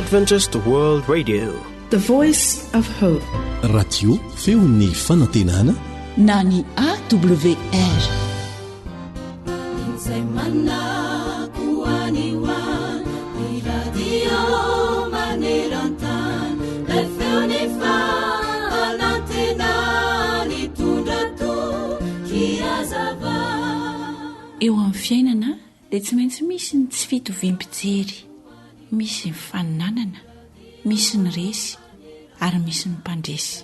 Adventist World Radio, the voice of hope. Radio feon'ny fanantenana na ny AWR. Eo amin'ny fiainana dia tsy maintsy misy ny tsy fitovim-pijery, misy ny faninanana, misy ny resy ary misy ny mpandresy.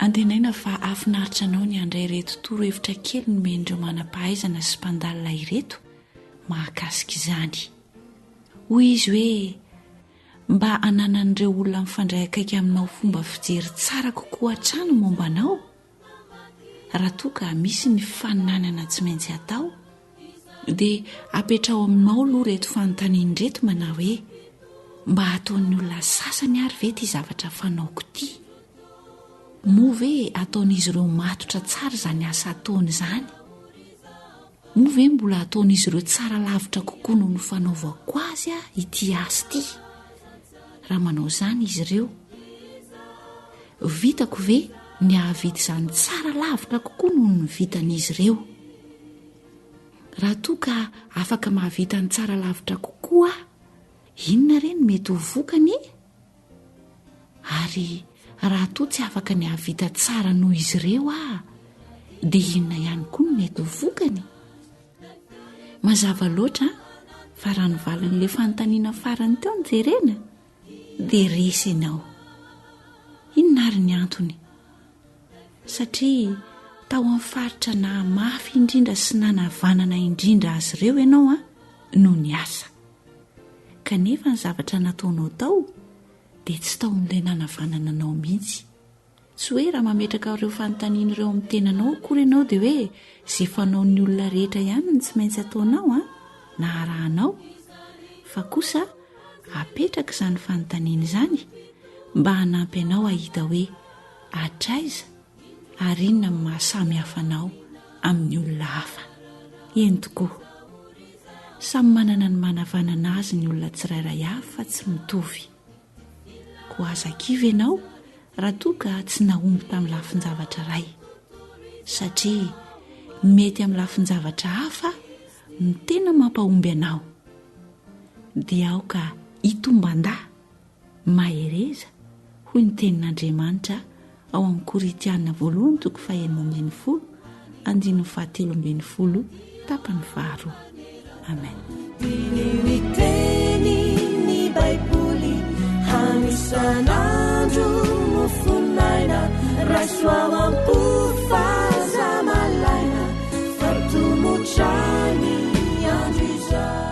Antenaina fa afinaritra anao ny andray ireto toro-hevitra kely no men'ireo manam-pahaizana sy mpandalina ireto mahakasika izany. Hoy izy hoe mba hananan'ireo olona mifandray akaiky aminao fomba fijery tsara kokoa hatrany momba anao, raha toa ka misy ny faninanana tsy maintsy atao, dia apetrao aminao aloha reto fanontaniana reto manao hoe mba ataon'ny olona sasany ary ve ty zavatra fanaoko ty? Moa ve ataon'izy ireo matotra tsara izany asa ataony izany? Moa ve mbola ataon'izy ireo tsara lavitra kokoa noho ny fanaovako azy ity asa ity? Raha manao izany izy ireo, vitako ve ny ahavita izany tsara lavitra kokoa noho ny vitan'izy ireo? Raha toa ka afaka mahavita ny tsara lavitra kokoa, inona reny mety ho vokany? Ary raha toa tsy afaka ny ahavita tsara noho izy ireo dia inona ihany koa no mety ho vokany? Mazava loatra fa raha nivalan'ilay fanontaniana farany teo ny jerena dia resy ianao. Inona ary ny antony? Satria tao amin'ny faritra na mafy indrindra sy nanavanana indrindra azy ireo ianao no ny asa. Kanefa ny zavatra nataonao tao dia tsy tao amin'ilay nanavanana anao mihitsy. Tsy hoe raha mametraka ireo fanontaniana ireo amin'ny tenanao akory ianao dia hoe izay fanaon'ny olona rehetra ihany ny tsy maintsy ataonao na arahanao, fa kosa apetraka izany fanontaniana izany mba hanampy anao ahita hoe atraiza ary inona ny mahasamy hafa anao amin'ny olona hafa. Eny tokoa, samy manana ny manavanana azy ny olona tsirairay avy fa tsy mitovy. Ko aza kivy ianao raha toa ka tsy nahomby tamin'ny lafin-javatra iray, satria mety amin'ny lafin-javatra hafa no tena mampahomby anao. Dia ao ka hitomban-dà mahereza hoy ny tenin'Andriamanitra ao amin'ny Koritiana 1:17 andiny 17 tapany 2. Amen. Miteny ny Baiboly hanisan'andro mofonaina raisoao am-pofazamalaina fartomotrany andro izao.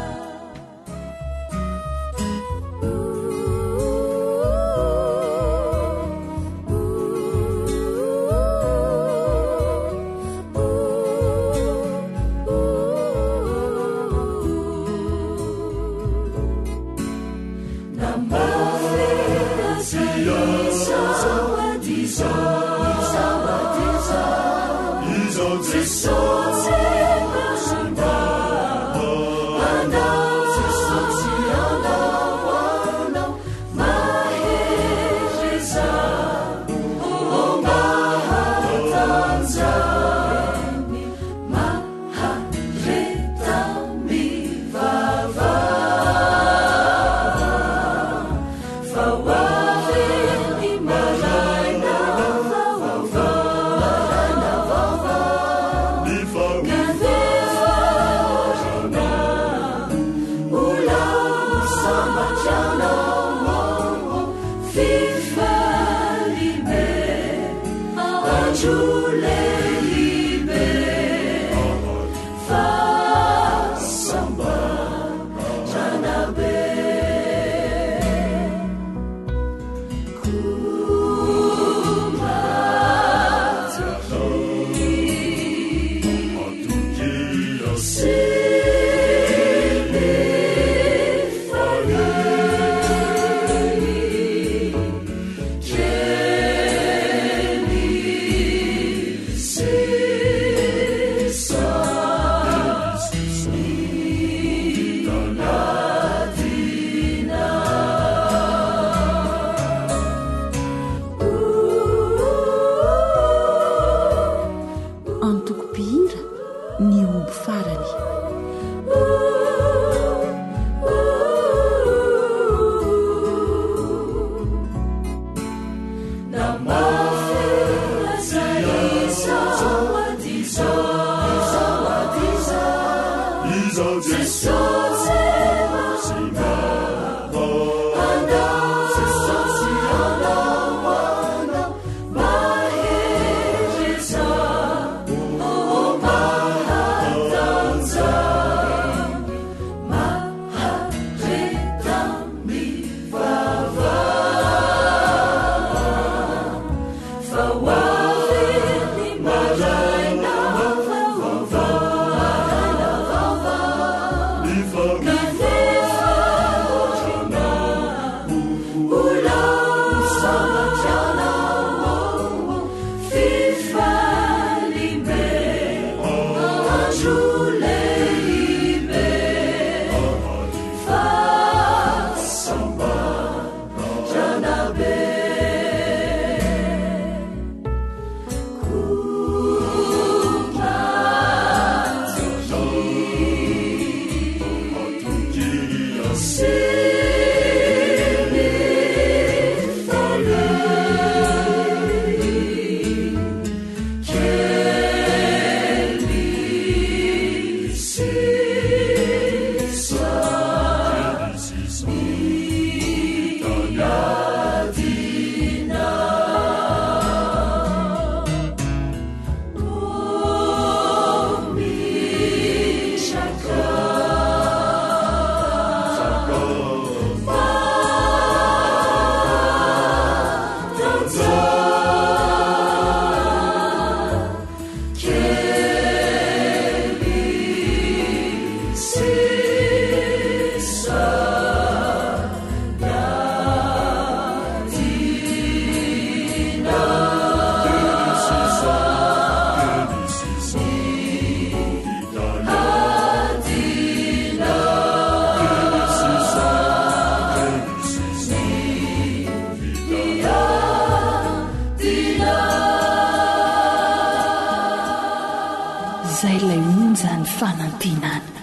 Zay lay onjany fanantenana.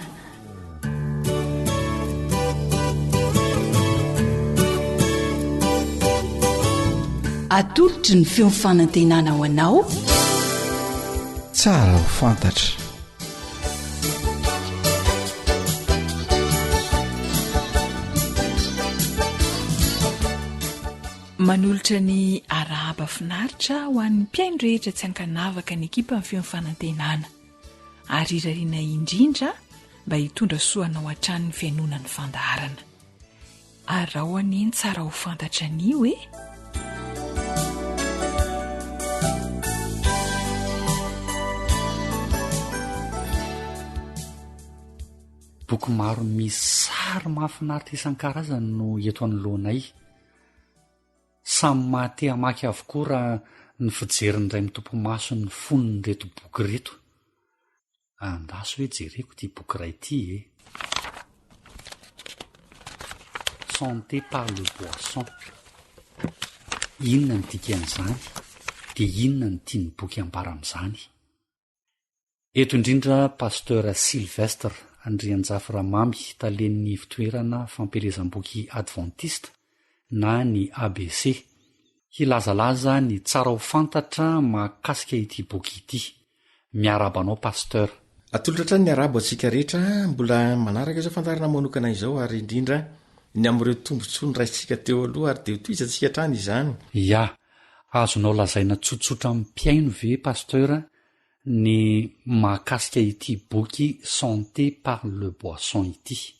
Atolotry ny feo fanantenana ho anao tsara ho fantatra. manolotra ny arahaba finaritra ho an'ny mpiaino rehetra tsy ankanavaka ny ekipa ny feo fanantenana ary irariana indrindra mba hitondra soanao hatrany ny fiainonany fandaharana ary raha ho aneny tsara ho fantatra anio e boky maro misy sary mahafinaritra isan-karazany no eto anoloanay. Samy mahate hamaky avokoa raha ny fijerin'iray mitompo maso ny fonony reto boky reto. Andaso hoe jereko ty boky iray ity e. Santé par le boisson. Inona ny dikan'izany dia inona ny tiany boky ambara amin'izany. Eto indrindra pasteur Sylvestre Andrianjaframamy talen'ny fitoerana fampielezam-boky adventiste na ny ABC hilazalaza ny tsara ho fantatra mahakasika ity boky ity. Miarabanao pasteur. Atolotra trany ny arabo atsika rehetra mbola manaraka izao fantarina manokana izao ary indrindra ny amin'ireo tombontsoa raisitsika teo aloha ary dia toizatsika trany izany. Ya, azonao lazaina tsotsotra amin'ny mpiaino ve pasteur ny mahakasika ity boky Santé par le boisson ity.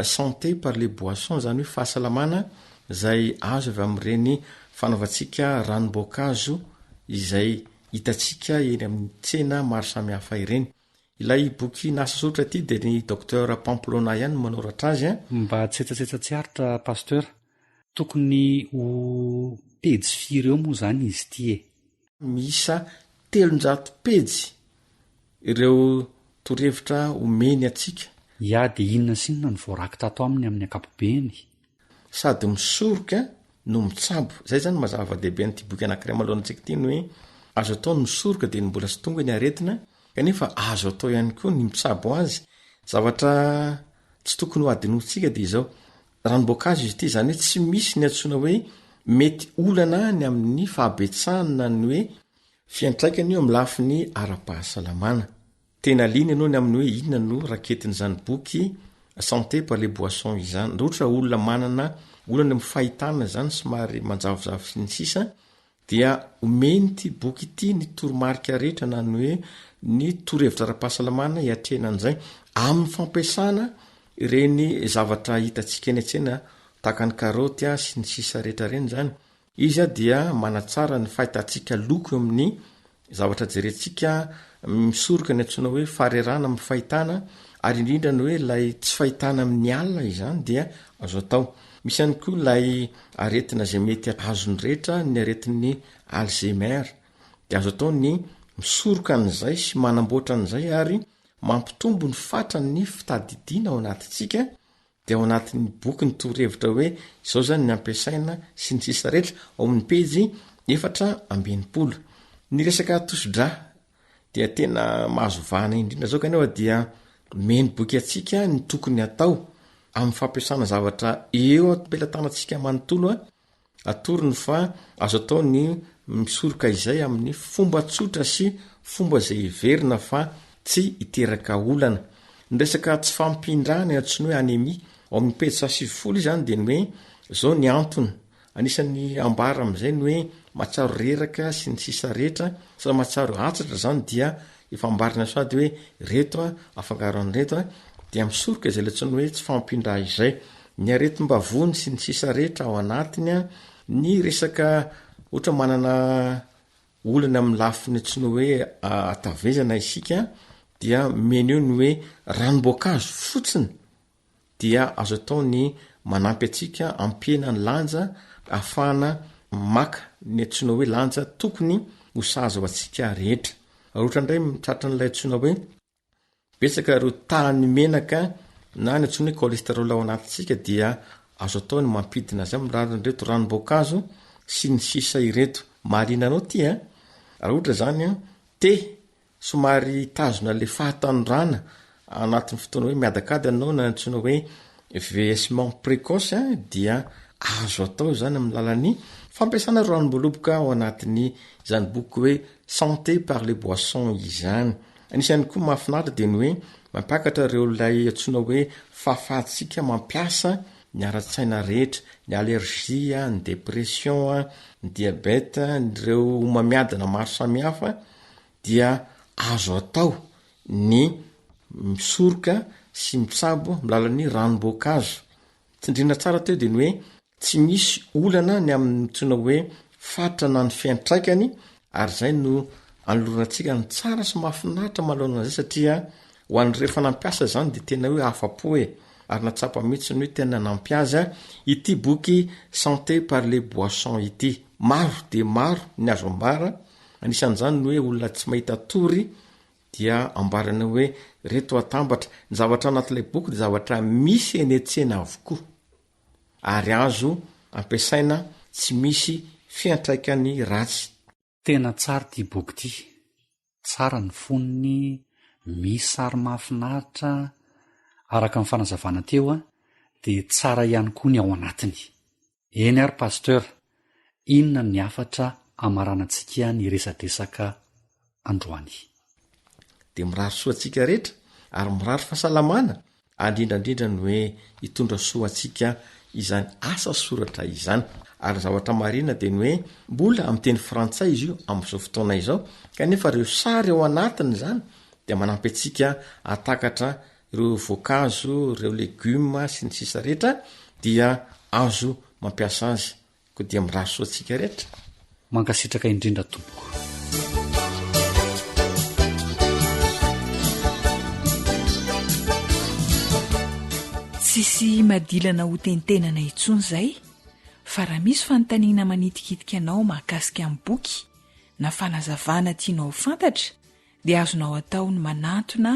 Santé par le boisson zany hoe fahasalamana izay azo avy amin'ireny fanaovantsika ranom-boankazo izay hitatsika eny amin'ny tsena maro samihafa ireny. Ilay boky nasa soratra ity dia ny docteur Pamplona ihany manoratra azy. Mba tsetsatsiaritra pasteur, tokony ho pejy firy eo moa zany izy ity e. Miisa 300 pejy ireo torevitra omeny atsika. Ya, dia inona sinona ny voarakitra ato aminy amin'ny ankapobeny. Sady misoroka no mitsabo. Zay zany mazava-dehibe n'ity boky anankiray malohana antsika ity no hoe azo atao ny misoroka dia ny mbola sy tonga ny aretina, kanefa azo atao ihany koa ny mitsabo azy. Zavatra tsy tokony ho adinotsika dia izao ranom-boankazo izy ity, zany hoe tsy misy ny antsoina hoe mety olana ny amin'ny fahabetsahana ny hoe fiantraikany eo amin'ny lafiny ara-pahasalamana. Tena liana ianao ny amin'ny hoe inona no raketin'izany boky Santé par les boissons izany. Rotra olona manana olana amin'ny fahitana zany somary manjavozavo sy ny sisa dia omeny ity boky ity ny toromarika rehetra na ny hoe ny torohevitra ara-pahasalamana hiatrenan'izay amin'ny fampiasana ireny zavatra hitantsika eny an-tsena tahaka ny karaoty sy ny sisa rehetra reny zany. izy a dia manatsara ny fahitantsika loko eo amin'ny zavatra jerentsika misoroka ny antsoina hoe farerana amin'ny fahitana ary indrindra ny hoe ilay tsy fahitana amin'ny alina izany dia azo atao. Misy ihany koa ilay aretina zay mety azony rehetra ny aretin'ny Alzheimer dia azo atao ny misoroka an'izay sy manamboatra an'izay ary mampitombo ny fatrany fitadidiana ao anatintsika dia ao anatin'ny boky ny torohevitra hoe izao zany ny ampiasaina sy ny sisa rehetra ao amin'ny pejy 420. Ny resaka tosidra dia tena mahazovahana indrindra zao kanefa dia meny boky atsika ny tokony atao amin'ny fampiasana zavatra eo ampelatanatsika manontolo atorony fa azo atao ny misoroka izay amin'ny fomba tsotra sy fomba zay iverina fa tsy iteraka olana. Ny resaka tsy fampindrana antsoina hoe anemi ao amin'ny pejy 120 izany dia ny hoe zao ny antony anisan'ny ambara amin'izay ny hoe mahatsaro reraka sy ny sisa rehetra sa mahatsaro atsatra zany dia efa ambarina sady hoe reto afangaroan'ny reto dia misoroka izay latsony hoe tsy fampindra izay ny aretim-bavony sy ny sisa rehetra ao anatiny ny resaka ohatra manana olana amin'ny lafiny antsoina hoe atavezana isika dia meny eo ny hoe ranom-boankazo fotsiny dia azo atao ny manampy atsika ampihana ny lanja ahafahana maka ny antsoina hoe lanja tokony ho sazy ao atsika rehetra. Ohatra indray mitratra n'ilay antsoina hoe betsaka ro tany menaka na ny antsoina hoe cholesterol ao anatintsika dia azo atao ny mampidina azy amin'nyreto ranom-boankazo sy ny sisa ireto. Maharinanao ty raha ohatra zany te somary tazona le fahatanorana anatin'ny fotoana hoe miadakady anao na antsoina hoe vieillissement précoce dia azo atao zany amin'ny lalan'ny fampiasana ranom-boaloboka ao anatin'ny izany boky hoe santé par les boissons izany. Anisany koa mahafinaritra dia ny hoe mampiakatra ireo lay antsoina hoe fahafahatsika mampiasa ny ara-tsaina rehetra, ny allergia, ny depression, ny diabète, ireo mamiadana maro samihafa dia azo atao ny misoroka sy mitsabo milalan'ny ranom-boankazo. Tsindrina tsara teo dia ny hoe tsy misy olana ny amin'ny tsona hoe fatra na ny fiantraikany ary zay no anolorantsika ny tsara sy mahafinaritra malona zay satria ho an'rehefa nampiasa zany dia tena hoe afa-po ary natsapa mihitsy ny hoe tena nampiaza ity boky santé par les boissons ity. Maro dia maro ny azo ambara anisan'izany ny hoe olona tsy mahita tory dia ambarana hoe reto atambatra ny zavatra anatin'ilay boky dia zavatra misy enetsena avokoa ary azo ampiasaina tsy misy fiantraikany ratsy. Tena tsara ty boky ty, tsara ny fonony, misy sary mahafinaritra araka ny fanazavana teo dia tsara ihany koa ny ao anatiny. Eny ary pasteur, inona ny afatra amaranantsika ny resadresaka androany? Dia mirary soatsika rehetra ary mirary fahasalamana andrindrandrindra ny hoe hitondra soatsika izany asa soratra izany. Ary zavatra marina dia ny hoe mbola amin'ny teny frantsay izy io amin'izao fotoana izao kanefa ireo sary ao anatiny zany dia manampy antsika atakatra ireo voankazo, ireo legioma sy ny sisa rehetra dia azo mampiasa azy. Koa dia mirary soatsika rehetra. Mankasitraka indrindra tompoko. Tsisy madilana ho tentenana intsony zay fa raha misy fanontaniana manitikitika anao mahakasika amin'ny boky na fanazavana tianao fantatra dia azonao atao ny manantona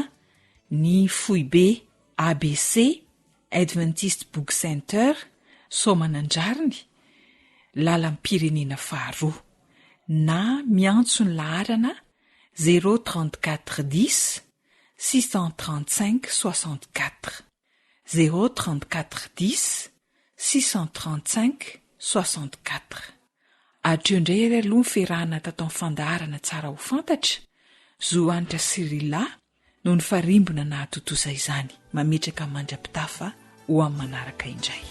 ny foibe ABC Adventist Book Center Soamanandrariny lalam-pirenena 2 na miantso ny laharana 034 10 635 64 034 10 635 64. Atreo indray ary aloha ny fiarahana tato amin'ny fandaharana tsara ho fantatra Zoanitra Sirila no ny farimbona na hatotoza izany mametraka mandrapitafa ho amin'ny manaraka indray.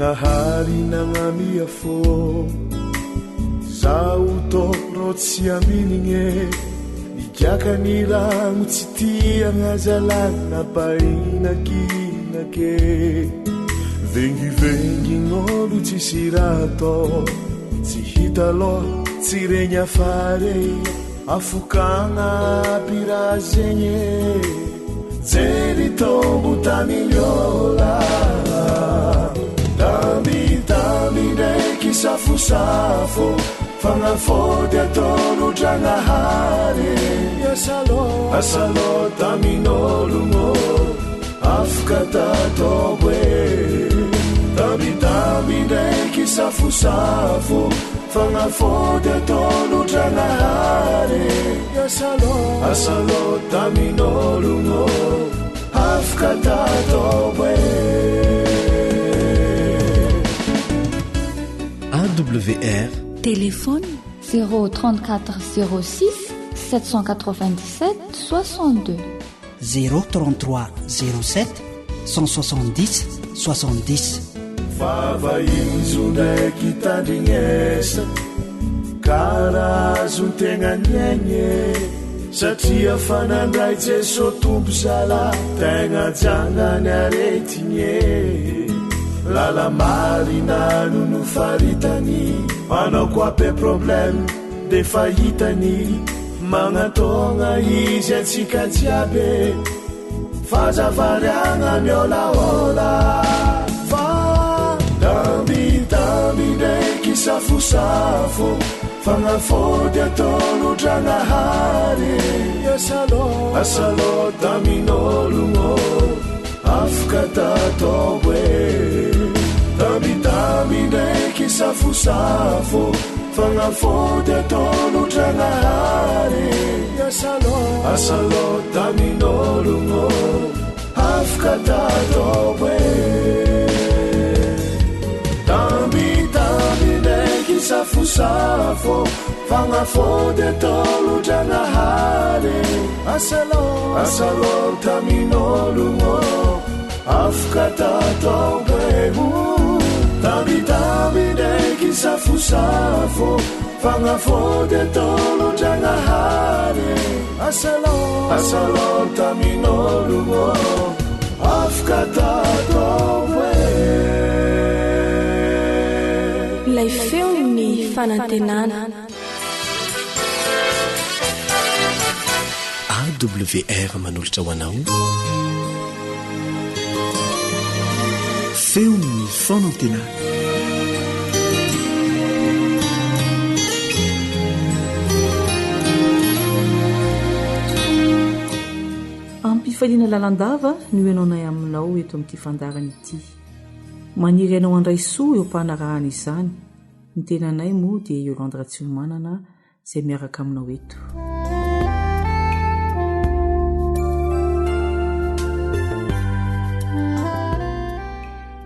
Ndragnahary nagnamia fô zaho toro tsy aminigny mikiaka ny rano tsy tiagna zalana painakinake vengivengin'olo tsy sy raha atao tsy hita loha tsy regny afare afokagna piraha zegny jery tombo tamiliola dambitamby ndraiky safosafo fagnafody ataolo Dragnahary asalo tamin'ologno afaka tatao e dambitamby ndraiky safosafo fagnafody ataolo Dragnahary asalo tamin'ologno afaka tatao e AWR Téléphone 034 06 797 62 033 07 170 70 vavaizo ndraiky tandrignesa karazo tegna niaigne satria fanandray Jeso tompo zala tegna jangany aretigne lala marina no faritany manao koa pe problème de fahitany magnatogna izy antsika jiaby fazavariagna miolaola fa dambitamby ndraiky safosafo fagnafody ataolo Dragnahary asalo tamin'ologno afaka tatao e dambitamby ndraiky safosafo fagnafody ataolo Dragnahary asalo tamin'ologno afaka tatao e dambitamby ndraiky safosafo fagnafody ataolo Dragnahary asalo tamin'ologno afaka tatao e dambitamby ndraiky safosafo fagnafody ataolo Dragnahary asalo tamin'ologno afaka tatao e ilay feony fanantenana AWR manolotra ho anao feony fanantenana ampifaliana lalandava no ianao aminao eto amin'ity fandarana ity maniry ianao andray soa eo mpanarahana izany ny tenanay moa dia Yolande Ratsiomanana izay miaraka aminao eto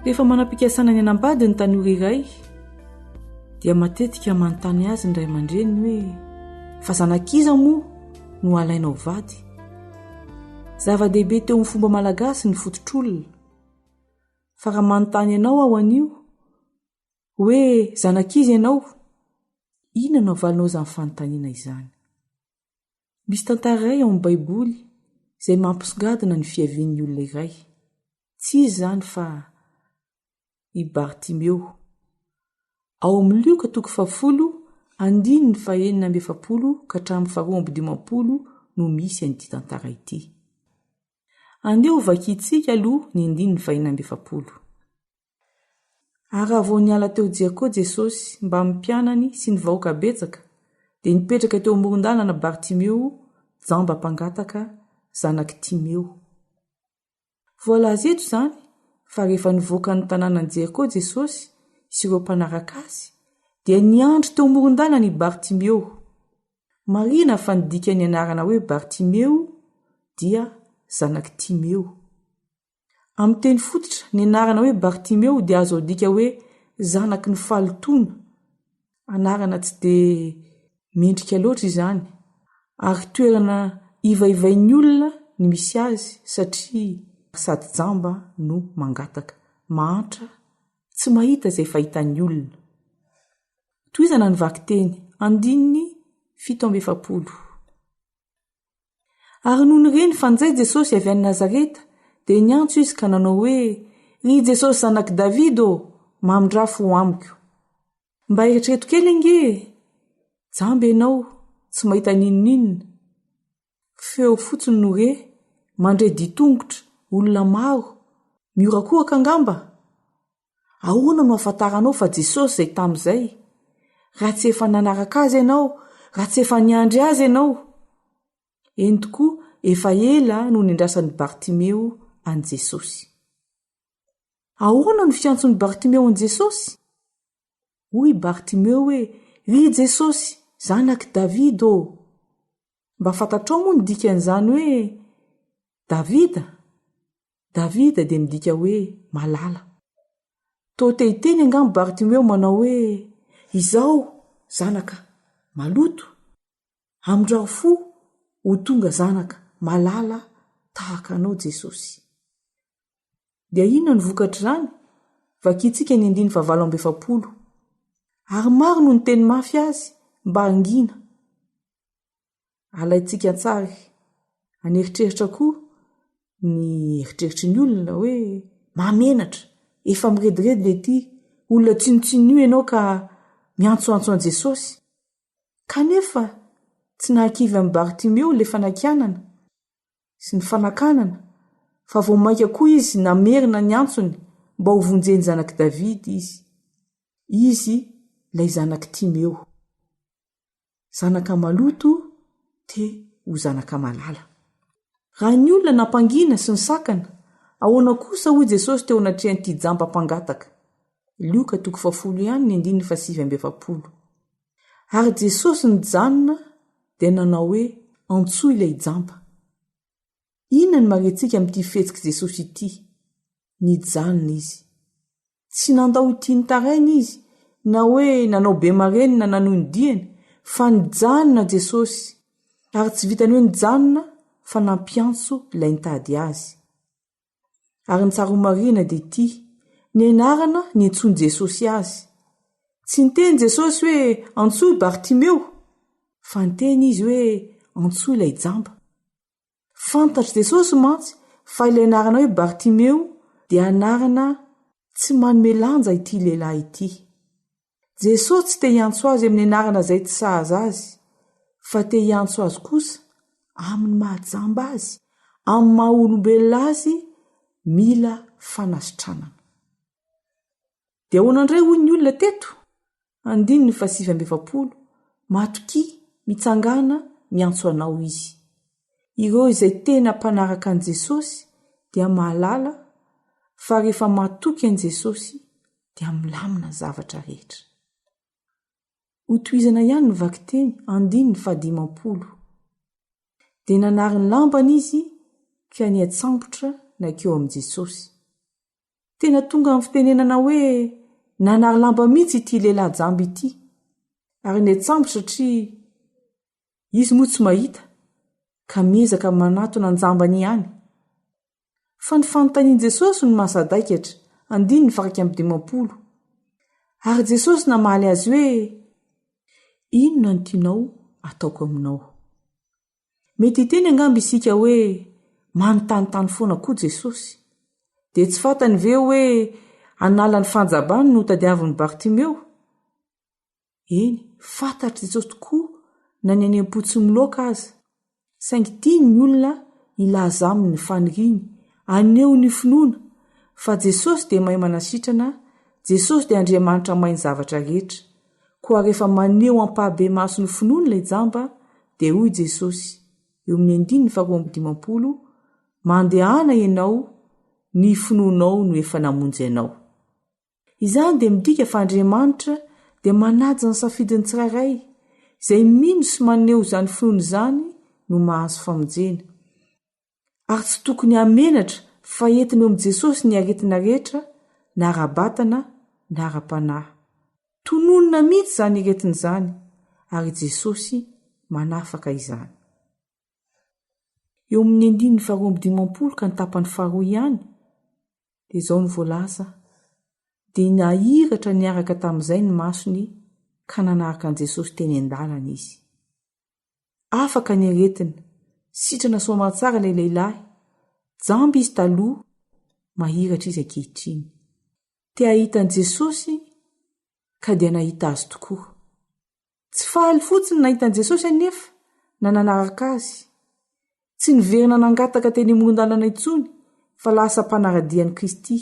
rehefa manam-pikasana ny anambady ny tanora iray dia matetika manontany azy ny ray aman-dreny hoe fa zanakiza moa no alainao vady zava-dehibe teo amin'ny fomba malagasy ny fototr'olona fa raha manontany ianao ao anio hoe zanakiza ianao ina no avalinao izany fanontaniana izany misy tantaray ao amin'ny baiboly izay mampisongadina ny fiavian'ny olona iray tsy izy izany fa i Bartimeo ao amin'ny Luka 10:9-7 ka hatramin'ny 12:50 no misy an'ity tantara ity. Andeho vakitsika aloha ny 9:9-7. Raha vao niala teo Jeriko Jesosy mba mpianany sy ny vahoaka betsaka dia nipetraka teo amoron-dalana Bartimeo, jamba mpangataka, zanaky Timeo. Voalaza eto izany fa rehefa nivoaka ny tanànan Jeriko Jesosy sy ireo mpanaraka azy dia niandry teo amoron-dalana i Bartimeo. Marina fa nidika ny anarana hoe Bartimeo dia zanaky Timeo. Amin'ny teny fototra ny anarana hoe Bartimeo dia azo dika hoe zanaky ny falotona. Anarana tsy dia mendrika loatra izany ary toerana ivaivain'ny olona ny misy azy satria sady jamba no mangataka, mahantra tsy mahita izay fahitan'ny olona. Toizana ny vaky-teny 7:7. Ary noho ny reny fanjay Jesosy avy any Nazareta, dia niantso izy ka nanao hoe: "Ry Jesosy zanak' Davida, mamindrafo amiko." Mba eritrereto kely nge, jamby ianao tsy mahita ninon'inona. Feo fotsiny no re, mandre ditongotra, olona maro, miorakoraka angamba. Ahoana no ahafantaranao fa Jesosy izay tamin'izay? Raha tsy efa nanaraka azy ianao, raha tsy efa niandry azy ianao. Eny tokoa efa ela no nindrasan'ny Bartimeo an' Jesosy. Ahoana no fiantson'ny Bartimeo an' Jesosy? Hoy Bartimeo hoe: "Ry Jesosy, zanak' Davida, mba fantatrao moa ny dikan'izany hoe Davida? Davida dia midika hoe malala. To tehiteny angamba Bartimeo manao hoe: "Izao zanaka maloto, amindrao fo ho tonga zanaka malala tahaka anao Jesosy." Dia inona ny vokatra izany? Vakitsika ny 9:7. Ary maro no ny teny mafy azy mba angina. Alaitsika tsara, aneritreritra koa ny eritreritry ny olona hoe mamenatra, efa mirediredy le ty, olona tsinotsinio ianao ka miantsoantso an' Jesosy. Kanefa tsy nahakivy amin'ny Bartimeo le fanakanana sy ny fanakanana, fa vao maika koa izy namerina ny antsony mba ho vonjeny zanak' Davida izy. Izy lay zanak' Timeo. Zanaka maloto te ho zanaka malala. Raha ny olona nampangina sy ny sakana, ahoana kosa hoy Jesosy teo anatrehan'ity jamba mpangataka. Luka 10:7. Ary Jesosy nijanona dia nanao hoe antsoa ilay jamba. Inona ny marentsika amin'ity fihetsika Jesosy ity? Nijanona izy. Tsy nandao ity nitaraina izy, na hoe nanao be mareny na nanohy ny diany, fa nijanona Jesosy. Ary tsy vitany hoe nijanona, fa nampiantso ilay nitady azy. Ary ny tsara marina dia ity: nianarana niantsoany Jesosy azy. Tsy niteny Jesosy hoe antsoa Bartimeo, fa niteny izy hoe antsoa ilay jamba. Fantatry Jesosy mantsy fa ilay anarana hoe Bartimeo dia anarana tsy manome lanja ity lehilahy ity. Jesosy tsy te hiantso azy amin'ny anarana izay tsy sahaza azy, fa te hiantso azy kosa amin'ny mahajamba azy, amin'ny maha-olombelona azy mila fanasitranana. Dia ahoanandray hoy ny olona teto? 9:7. Matoki mitsangana miantso anao izy. Ireo izay tena mpanaraka an' Jesosy dia mahalala, fa rehefa matoky an' Jesosy dia milamina zavatra rehetra. Hotoizana ihany ny vaky-teny 9:5. Dia nanary ny lambany izy ka niatsambotra nakeo amin'i Jesosy. Tena tonga amin'ny fitenenana hoe nanary lamba mihitsy ity lehilahy jamby ity, ary niatsambotra satria izy moa tsy mahita ka miezaka manatona ny jambany ihany. Fa ny fanontanian Jesosy no mahasadaikatra. 9:10. Ary Jesosy namaly azy hoe: "Inona no tianao ataoko aminao?" Mety hiteny angamba isika hoe manontanytany foana koa Jesosy, dia tsy fantany ve hoe anala ny fanjabany no tadiavin'ny Bartimeo? Eny, fantatry Jesosy tokoa na ny any am-potsy miloaka aza, saingy tiany ny olona ilaza aminy ny faniriany, aneo ny finoana, fa Jesosy dia mahay manasitrana, Jesosy dia Andriamanitra mahay ny zavatra rehetra. Koa rehefa maneho ampahabe maso ny finoana ilay jamba, dia hoy Jesosy eo amin'ny 9:15, "Mandehana ianao, ny finoanao no efa namonjy ianao." Izany dia midika fa Andriamanitra dia manaja ny safidiny tsirairay, izay mino sy maneho izany finoana izany no mahazo famonjena. Ary tsy tokony hamenatra fa entiny eo amin'i Jesosy ny aretina rehetra, na ara-batana na ara-panahy. Tononona mihitsy izany aretina izany, ary Jesosy manafaka izany. Eo amin'ny 9:15 ka ny tapany faharoa ihany, dia izao ny voalaza: dia nahiratra niaraka tamin'izay ny masony ka nanaraka an' Jesosy teny an-dalana izy. Afaka ny aretina, sitrana soamantsara ilay lehilahy, jamby izy taloha, mahiratra izy ankehitriny. Te ahitan' Jesosy ka dia nahita azy tokoa. Tsy fahaly fotsiny nahitan' Jesosy anefa na nanaraka azy. Tsy niverina nangataka teny amoron-dalana intsony fa lasa mpanaradian'i Kristy.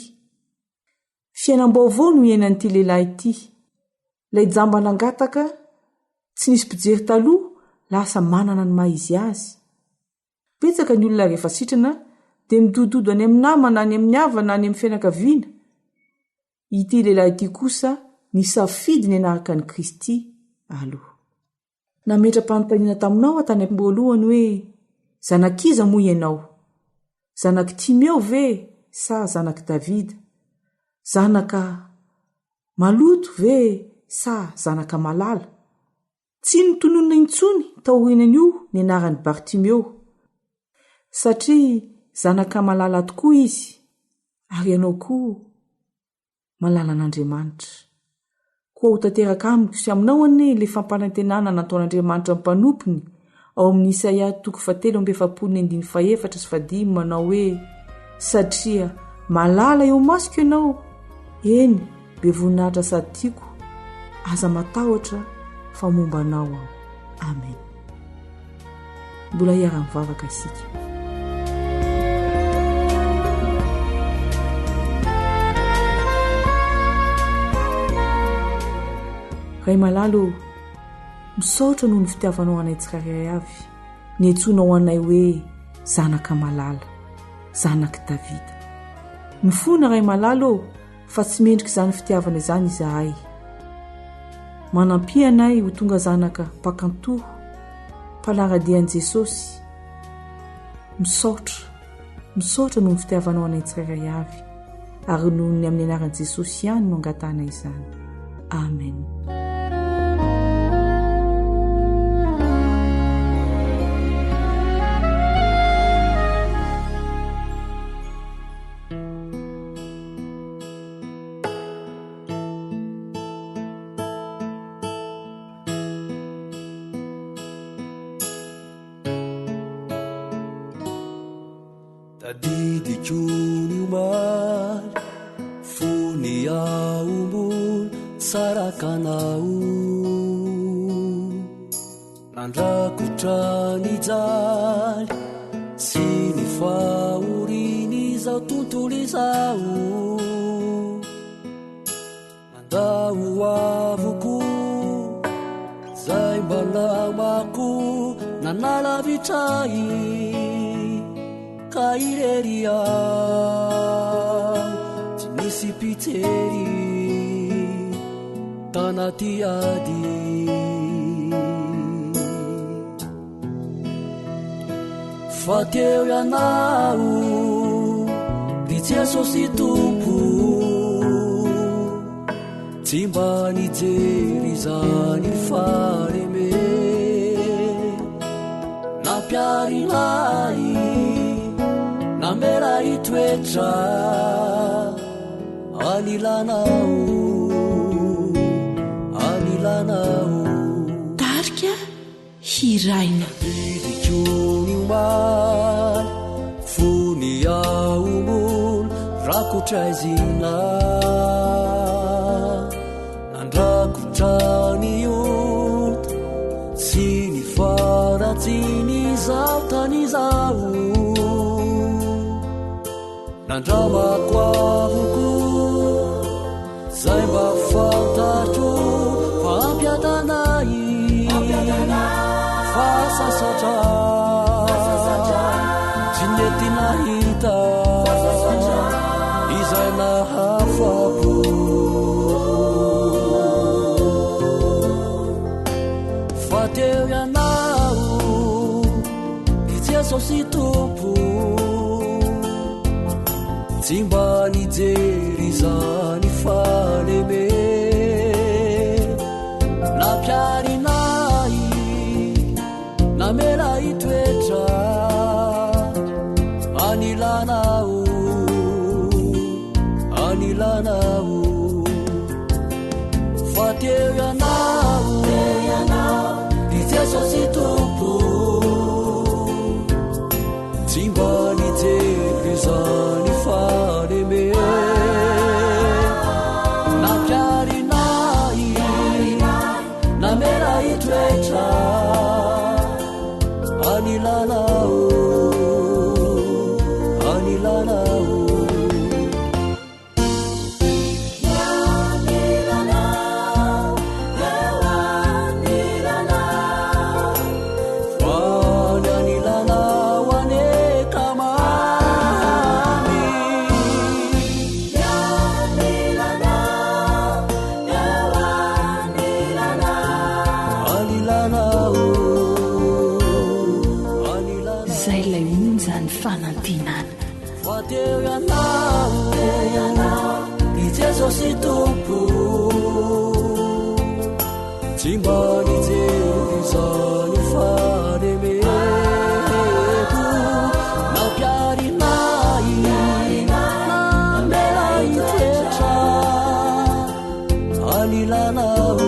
Fiainam-baovao no iainan'ity lehilahy ity. Ilay jamba nangataka tsy nisy mpijery taloha lasa manana ny maha izy azy. Betsaka ny olona rehefa sitrana dia midododo any amin'ny namana, any amin'ny havana, any amin'ny fianakaviana. Ity lehilahy ity kosa nisafidy ny anaraka an'i Kristy aloha. Nametra-panontaniana taminao tany am-boalohany hoe zanakiza moa ianao? Zanak' Timeo ve sa zanak' Davida? Zanaka maloto ve sa zanaka malala? Tsy nitonona intsony taorianan'io ny anaran'i Bartimeo, satria zanaka malala tokoa izy, ary ianao koa malala an'Andriamanitra. Koa ho tanteraka amiko sy aminao anie le fampanantenana nataon'Andriamanitra mpanompony ao amin'ny Isaia 7:7-8 manao hoe: satria malala eo masoko ianao, eny be voninahitra sady tiako, aza matahotra fa momba anao aho. Amen. Mbola hiara-mivavaka isika. Ray malalo, misaotra noho ny fitiavanao anay tsirairay avy, niantsonao anay hoe zanaka malala, zanak' Davida. Mifona ray malalo fa tsy mendrika izany fitiavana izany izahay. Manampy anay ho tonga zanaka mpakantoho, mpanaradian'i Jesosy. Misaotra noho ny fitiavanao anay tsirairay avy, ary noho ny amin'ny anaran'i Jesosy ihany no angatana izany. Amen. Tadidiko ny omaly fony aombony sarakanao, nandrakotra ny jaly sy ny fahoriny izao tontolo izao, nandao avoko zay mbalamako nanalavitray ka irery aho tsy nisy mpitery tanaty ady. Fa teo ianao ry Jesosy tompo, tsy mba nijery izany fareme, nampiarinay namela itoetra anilanao. Tarika hiraina didiko ny omaly fony aombony rakotra izina, nandrakotra ny ota sy ny faratsiny izao tany izao, nandramako avoko zay mba fantatro fa ampiadanay fa sasatra tsy nety nahita izay nahafapo. Fa teo ianao ry Jesosy tompo, tsy mba nijery izany faleme, nampiarinay namela itoetra anilanao. fateanao itsesosy tompo tsy mba nijery zany fareme nampiarinay namela itoetra anilanao Jesosy tompo tsy mba nijery zany faremeto nampiarinay namela itoetra anilanao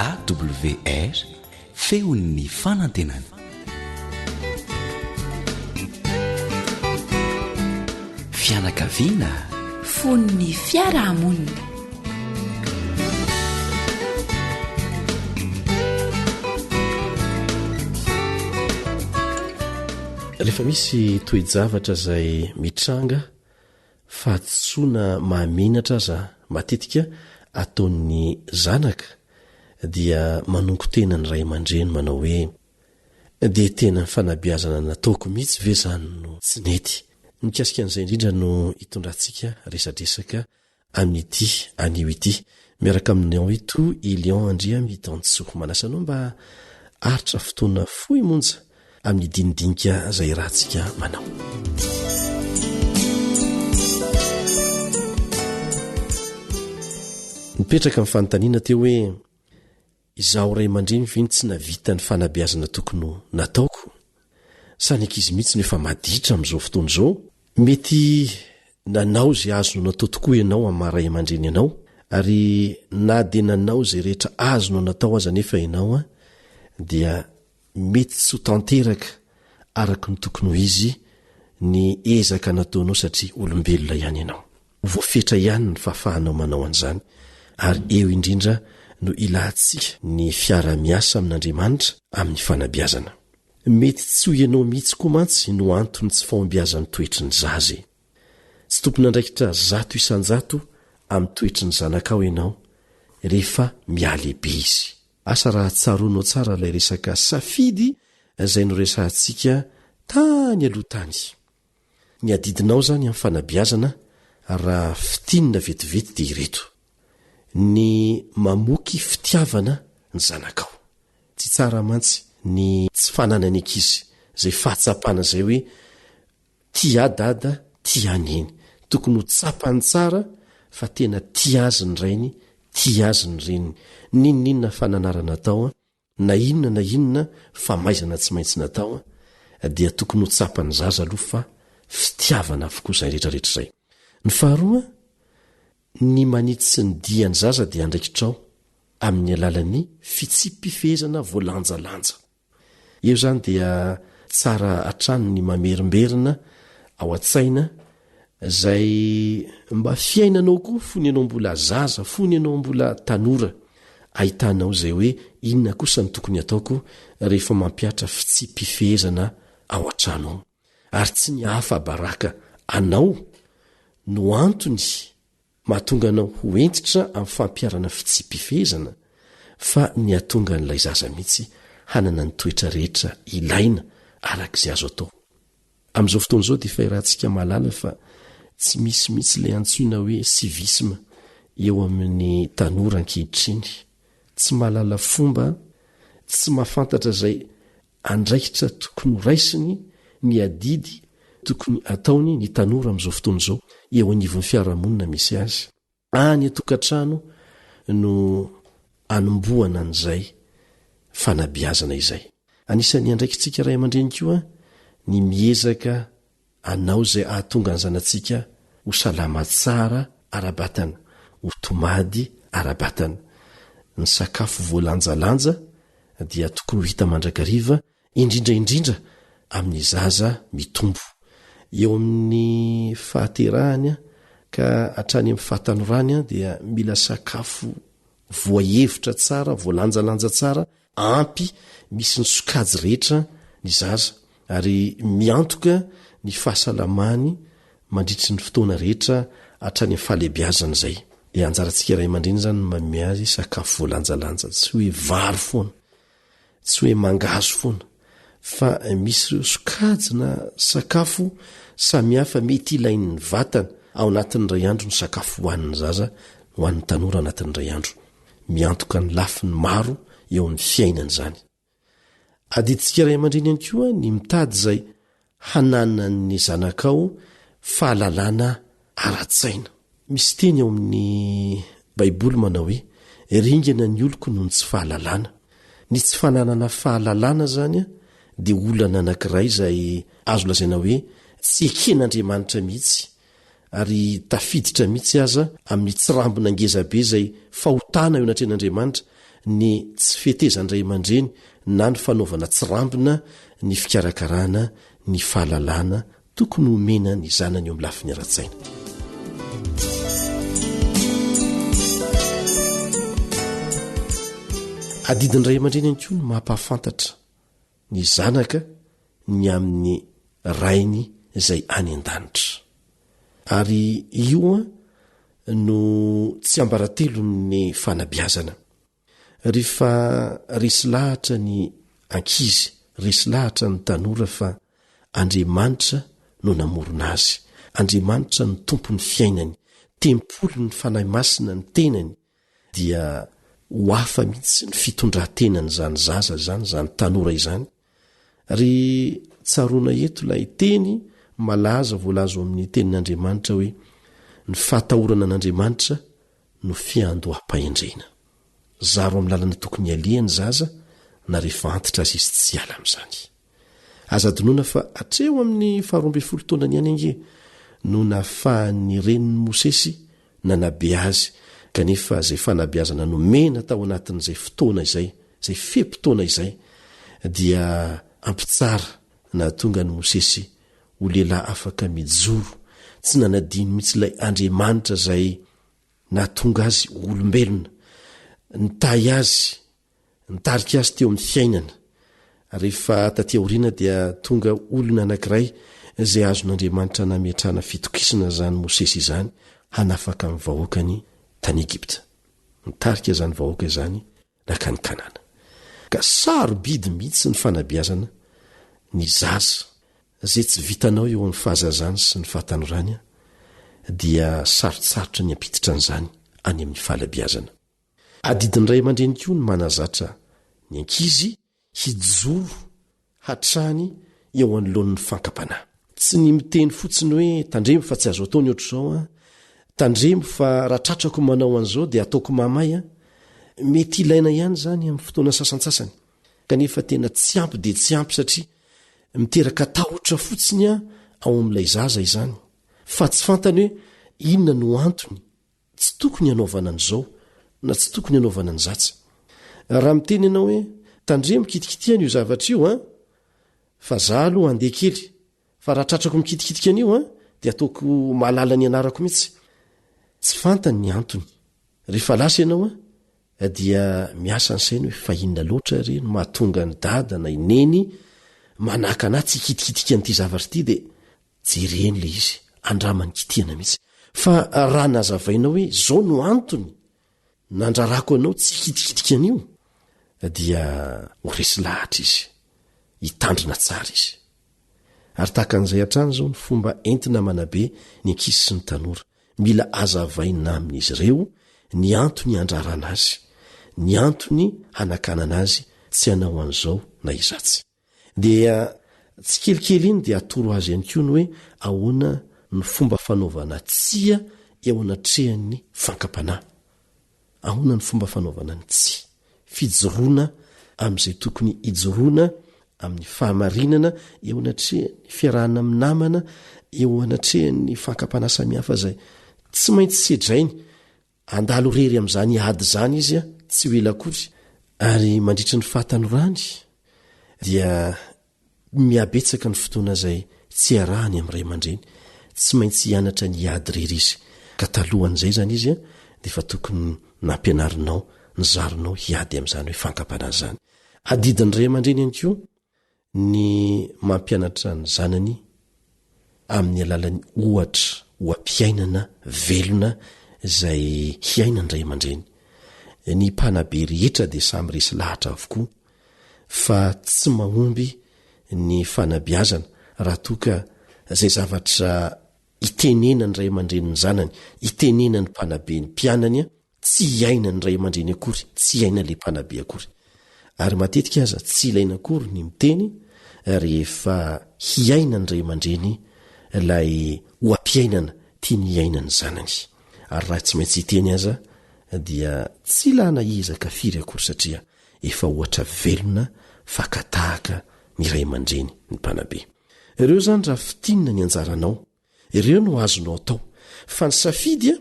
AWR feon'ny fanantenana fianakaviana fon'ny fiarahamonina rehefa misy toejavatra izay mitranga fahatsoana mahamenatra aza matetika ataon'ny zanaka dia manonko tena ny ray aman-dreny manao hoe dia tena ny fanabeazana nataoko mihitsy ve zany no tsy nety. Mikasika an'izay indrindra no hitondrantsika resadresaka amin'ity anio ity miaraka aminao ito Ilion Andria mitantsoa manasanao mba aritra fotoana fohy monja amin'ny dinidinika izay rahantsika manao. Nipetraka amin'ny fanontaniana teo hoe izaho ray aman-dreny ve tsy navita ny fanabeazana tokony nataoko sa ny ankizy mihitsy nefa maditra amin'izao fotoana izao. Mety nanao izay azonao natao tokoa ianao amin'ny maha ray aman-dreny ianao ary na dia nanao izay rehetra azonao natao aza nefa ianao dia mety tsy ho tanteraka araka ny tokony ho izy ny ezaka nataonao satria olombelona ihany ianao. Voafetra ihany ny fahafahanao manao an'izany ary eo indrindra no ilahantsika ny fiara-miasa amin'Andriamanitra amin'ny fanabeazana. Mety tsy ho ianao mihitsy koa mantsy no antony tsy fahombiazan'ny toetry ny zaza. Tsy tompona andraikitra 100 isan-jato amin'ny toetry ny zanakao ianao rehefa mialehibe izy. Asa raha tsaroanao tsara ilay resaka safidy izay noresahantsika tany aloha tany. Ny adidinao zany amin'ny fanabeazana raha fitinina vetivety dia ireto: ny mamoky fitiavana ny zanakao. Tsy tsara mantsy ny tsy fanana ny ankizy izay fahatsapana izay hoe tia dada tia aneny. Tokony ho tsapany tsara fa tena tia azy ny rainy, tia azy ny reniny. Ninninona fananara natao na inona fa maizana tsy maintsy natao dia tokony ho tsapany zaza aloha fa fitiavana avokoa izay rehetrarehetra izay. Ny faharoa, ny manitsy ny dia ny zaza dia andraikitrao amin'ny alalan'ny fitsipifezana voalanjalanja. Eo zany dia tsara hatrany ny mamerimberina ao an-tsaina izay mba fiainanao koa fony ianao mbola zaza, fony ianao mbola tanora, ahitanao izay hoe inona kosa ny tokony ataoko rehefa mampiatra fitsipifezana ao an-trano ao. Ary tsy ny hafa baraka anao no antony mahatonga anao ho entitra amin'ny fampiarana fitsipifezana fa ny atonga n'ilay zaza mihitsy hanana ny toetra rehetra ilaina arak'izay azo atao. Amin'izao fotoana izao dia efa irantsika mahalala fa tsy misy mihitsy ilay antsoina hoe sivisma eo amin'ny tanora ankehitriny tsy mahalala fomba tsy mahafantatra zay andraikitra tokony raisiny ny adidy tokony ataony ny tanora am'izao fotoana zao eo anivon'ny fiarahamonina misy azy any atokantrano no anomboana an'izay fanabiazana izay. Anisan'ny andraikitsika ray aman-dreny koa ny miezaka anao zay ahatonga ny zanantsika ho salama tsara ara-batana, ho tomady ara-batana. Ny sakafo voalanjalanja dia tokony ho hita mandrakariva indrindraindrindra amin'ny zaza mitombo. Eo amin'ny fahaterahany ka hatrany amin'ny fahatanorany dia mila sakafo voahevitra tsara, voalanjalanja tsara, ampy misy ny sokajy rehetra ny zaza ary miantoka ny fahasalamany mandritry ny fotoana rehetra hatrany amin'ny fahalebiazana izay. Dia anjarantsika ray aman-dreny zany manome azy sakafo voalanjalanja, tsy hoe vary foana, tsy hoe mangazo foana, fa misy ireo sokajy na sakafo samihafa mety ilain'ny vatana ao anatin'ny ray andro ny sakafo hoan'ny zaza, hoan'ny tanora anatin'ny ray andro, miantoka ny lafiny maro eo amin'ny fiainany zany. Adiditsika ray aman-dreny ihany koa ny mitady zay hanana ny zanakao fahalalana ara-tsaina. Misy teny ao amin'ny Baiboly manao hoe ringana ny oloko noho ny tsy fahalalana. Ny tsy fananana fahalalana zany dia olana anankiray zay azo lazaina hoe tsy eken'Andriamanitra mihitsy ary tafiditra mihitsy aza amin'ny tsirambina ngezabe zay fahotana eo anatren'Andriamanitra ny tsy fetezan'iray aman-dreny na ny fanaovana tsirambina ny fikarakarana ny fahalalana tokony homena ny zanany eo amin'ny lafiny ara-tsaina. Adidin'iray aman-dreny ihany koa no mampahafantatra ny zanaka ny amin'ny rainy izay any an-danitra. Ary io no tsy ambaratelo ny fanabiazana. Rehefa resy lahatra ny ankizy, resy lahatra ny tanora fa Andriamanitra no namorona azy. Andriamanitra no tompon'ny fiainany, tempolo ny fanahy masina ny tenany, dia ho hafa mihitsy ny fitondran-tenany zany zaza zany, zany tanora izany. Ry tsaroana eto ilay teny malaza voalazo amin'ny tenin'Andriamanitra hoe ny fahatahorana an'Andriamanitra no fiandoham-pahendrena. Zaro amin'ny lalana tokony alehany zaza na rehefa antitra azy izy tsy ala amin'izany. Aza adinoina fa hatreo amin'ny 12 taona ny any ange no nahafahan'ny renin'ny Mosesy nanabe azy, kanefa zay fanabiazana nomena tao anatin'izay fotoana izay, zay fepotona izay, dia ampitsara na tonga ny Mosesy ho lehilahy afaka mijoro, tsy nanadiny mihitsy ilay Andriamanitra zay nahatonga azy olombelona, nitahy azy, nitarika azy teo amin'ny fiainana. Rehefa taty aoriana dia tonga olona anankiray zay azon'Andriamanitra nametrana fitokisana zany Mosesy izany hanafaka amin'ny vahoakany tany Egipta. Nitarika zany vahoaka izany nakany Kanana. Ka sarobidy mihitsy ny fanabiazana ny zaza zay tsy vitanao eo amin'ny fahazazany sy ny fahatanorany dia sarotsarotra ny ampititra an'izany any amin'ny fahalabiazana. Adidin'iray aman-dreny koa ny manazatra ny ankizy hijoro hatrany eo anoloan'ny fankapanahy. Tsy ny miteny fotsiny hoe tandremo fa tsy azo ataony ohatr'izao, tandremo fa raha tratrako manao an'izao dia ataoko mamay. Mety ilaina ihany zany amin'ny fotoana sasantsasany, kanefa tena tsy ampy dia tsy ampy satria miteraka tahotra fotsiny ao amin'ilay zaza izany. Fa tsy fantany hoe inona no antony tsy tokony hanaovana an'izao na tsy tokony hanaovana an'izatsa. Raha miteny ianao hoe tandremo kitikitiana io zavatra io fa za aloha andeha kely, fa raha tratrako mikitikitika an'io dia ataoko mahalala ny anarako mihitsy. Tsy fantany ny antony. Rehefa lasa ianao dia miasa ny sainy hoe fa inona loatra ry no mahatonga ny dada na ineny manaka anahy tsy hikitikitika an'ity zavatra ity, dia jereny le izy andramany kitihana mihitsy. Fa raha nazavaina hoe zao no antony nandrarako anao tsy hikitikitika an'io, dia ho resy lahatra izy, hitandrina tsara izy. Ary tahaka an'izay hatrany zao ny fomba entina manabe ny ankizy sy ny tanora. Mila azavaina amin'izy ireo ny antony andrarana azy, ny antony hanakanana azy tsy hanao an'izao na izatsy. Dia tsy kelikely iny dia atoro azy ihany koa ny hoe ahoana ny fomba fanaovana tsia eo anatrehan'ny fankapanahy. Ahoana ny fomba fanaovana ny tsia, fijoroana amin'izay tokony ijoroana amin'ny fahamarinana eo anatrehan'ny fiarahana amin'ny namana, eo anatrehan'ny fankapanahy samihafa zay tsy maintsy sedrainy, andalo rery amin'izany ady zany izy a, tsy ho ela akory. Ary mandritra ny fahatanorany dia miabetsaka ny fotoana zay tsy arahany amin'ny ray aman-dreny, tsy maintsy hianatra ny ady rery izy, ka talohan'izay zany izy a dia fa tokony nampianarinao, nizaronao hiady amin'izany hoe fankapanahy zany. Adidin'ny ray aman-dreny ihany koa ny mampianatra ny zanany amin'ny alalan'ny ohatra oam-piainana velona izay hiainany ray aman-dreny. Ny mpanabe rehetra dia samy resy lahatra avokoa, fa tsy mahomby ny fanabeazana raha toka izay zavatra itenena ny ray aman-dreny ny zanany, itenena ny mpanabe ny mpianany a, tsy hiaina ny ray aman-dreny akory, tsy hiaina le mpanabe akory. Ary matetika aza tsy ilaina akory ny miteny rehefa hiaina ny ray aman-dreny ilay oam-piainana tia ny hiaina ny zanany. Ary raha tsy maintsy hiteny aza dia tsy ilana ezaka firy akory, satria efa ohatra velona fakatahaka ny ray aman-dreny ny mpanabe. Ireo zany raha fitinina ny anjaranao, ireo no azonao atao, fa ny safidy a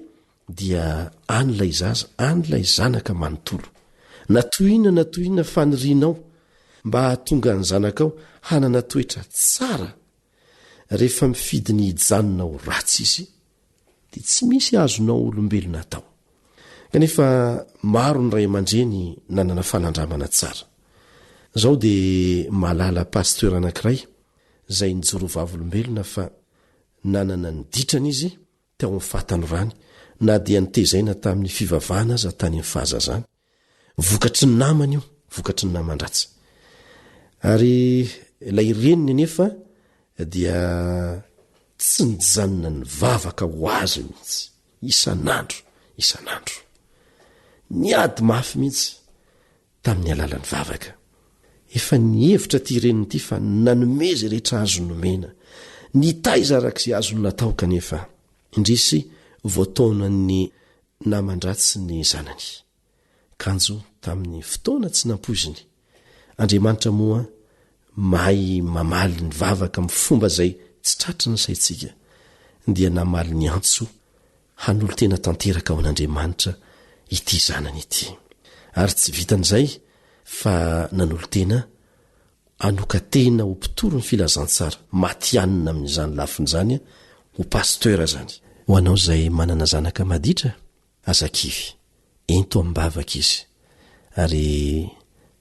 dia anylay zaza, anylay zanaka manontolo. Natohina fanirianao mba hahatonga ny zanakao hanana toetra tsara. Rehefa mifidy ny hijanonao ratsy izy dia tsy misy azonao olombelona atao. Kanefa maro ny ray aman-dreny nanana fanandramana tsara. Zao dia malala pasteur anankiray izay nijorovavolombelona fa nanana ny ditrana izy teo amin'ny fahatanorany, na dia nitezaina tamin'ny fivavahana aza tany amin'ny fahazazany. Vokatry ny namany io, vokatry ny naman-dratsy. Ary ilay reniny anefa dia tsy nijanona ny vavaka ho azy mihitsy, isan'andro. Niady mafy mihitsy tamin'ny alalan'ny vavaka. Efa nihevitra ty reniny ty fa nanomeza rehetra azo nomena, nitaiza arak'izay azony natao, kanefa indrisy voataonany naman-dratsy ny zanany. Kanjo tamin'ny fotoana tsy nampoziny. Andriamanitra moa mahay mamaly ny vavaka amin'ny fomba zay tsy tratra ny saitsika, dia namaly ny antso hanolo tena tanteraka ao an'Andriamanitra ity zanany ity. Ary tsy vitan'izay fa nanolo tena anoka tena ho mpitoro ny filazantsara matianina amin'izany lafiny zany ho pasteur zany. Ho anao zay manana zanaka maditra, azakivy ento amin'ny-bavaka izy, ary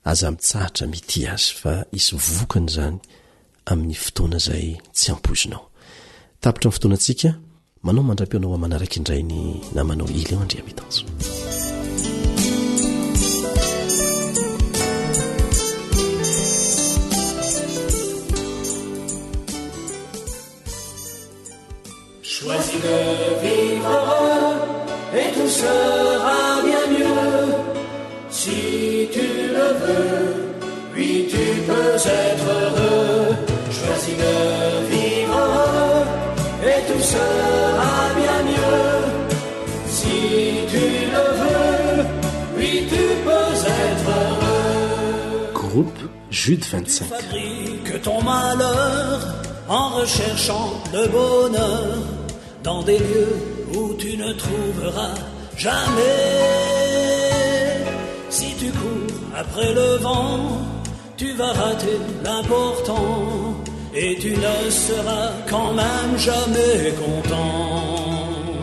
aza mitsahatra mity azy fa isy vokany zany amin'ny fotoana zay tsy ampozinao. Tapitra ny fotoana antsika, manao mandram-peonao ao manaraka indray ny namanao ily eo andria mitanjo. Choisis de vivre et tout sera bien mieux. Si tu le veux, oui tu peux être heureux. Choisis de vivre et tout sera bien mieux. Si tu le veux, oui tu peux être heureux. Groupe Jude 25. Fabrique ton malheur en recherchant le bonheur dans des lieux où tu ne trouveras jamais. Si tu cours après le vent, tu vas rater l'important et tu ne seras quand même jamais content.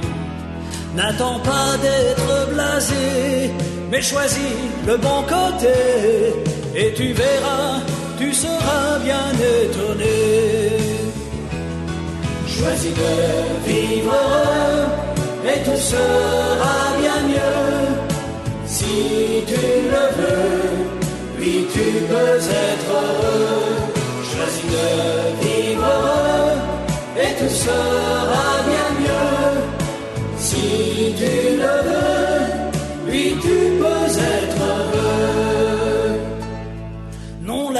N'attends pas d'être blasé, mais choisis le bon côté et tu verras, tu seras bien étonné. Choisis de vivre heureux et tout sera bien mieux. Si tu le veux, oui tu peux être heureux. Choisis de vivre heureux et tout sera bien mieux. Si tu le veux,